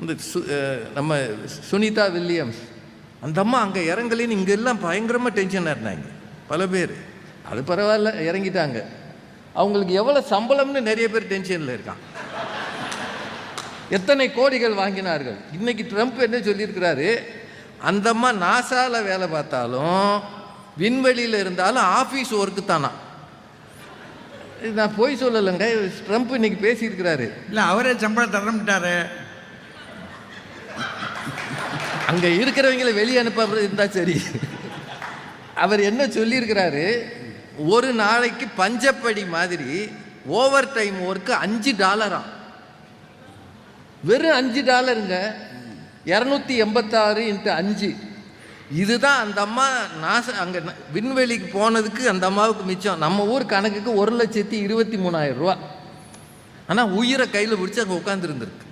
இந்த நம்ம சுனிதா வில்லியம்ஸ் அந்த அம்மா அங்கே இறங்கலின்னு இங்கெல்லாம் பயங்கரமாக டென்ஷனாக இருந்தாங்க பல பேர். அது பரவாயில்ல, இறங்கிட்டாங்க. அவங்களுக்கு எவ்வளோ சம்பளம்னு நிறைய பேர் டென்ஷனில் இருக்கான். எத்தனை கோடிகள் வாங்கினார்கள். இன்னைக்கு ட்ரம்ப் என்ன சொல்லியிருக்கிறாரு, அந்த அம்மா நாசாவில் வேலை பார்த்தாலும் விண்வெளியில் இருந்தாலும் ஆஃபீஸ் ஒர்க்கு தானா. நான் போய் சொல்லலைங்க, ட்ரம்ப் இன்னைக்கு பேசியிருக்கிறாரு. இல்லை, அவரே சம்பளம் தரமிட்டாரு. அங்கே இருக்கிறவங்களை வெளியே அனுப்ப இருந்தால் சரி. அவர் என்ன சொல்லியிருக்கிறாரு, ஒரு நாளைக்கு பஞ்சப்படி மாதிரி ஓவர் டைம் ஒர்க்கு $5. வெறும் $5ங்க. 286 × 5. இதுதான் அந்த அம்மா நாச அங்கே விண்வெளிக்கு போனதுக்கு அந்த அம்மாவுக்கு மிச்சம். நம்ம ஊர் கணக்குக்கு 1,23,000 ரூபா. ஆனால் உயிரை கையில் பிடிச்சி அங்கே உட்காந்துருந்துருக்கு.